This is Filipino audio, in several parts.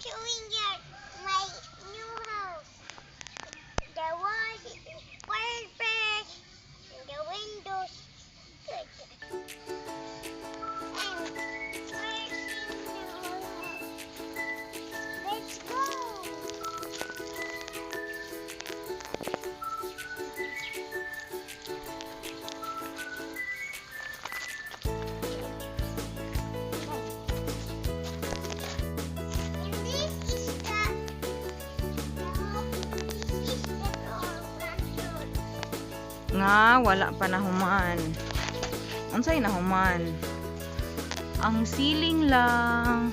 showing you my new house. The walls is perfect. And the windows good. And we're in the house. Let's go. And this is the door, front door. Nga, wala pa nahuman. Unsay nahuman? Ang ceiling lang.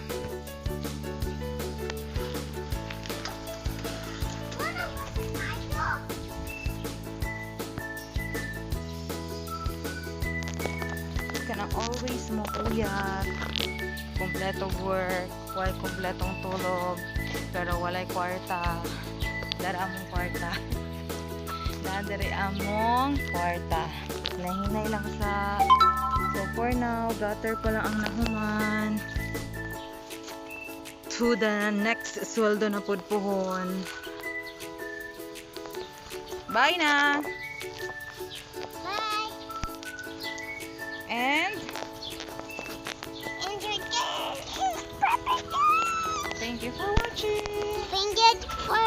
Kanang always mo kuyat. Kompleto work, wala kompletong tulog, pero walay kwarta. Dara among kwarta. Dara among kwarta. Nahinay lang sa. So for now, gutter pa lang ang nahuman. To the next sweldo na pudpuhon. Bye na! Bye. And And your day is perfect. thank you for watching! Thank you for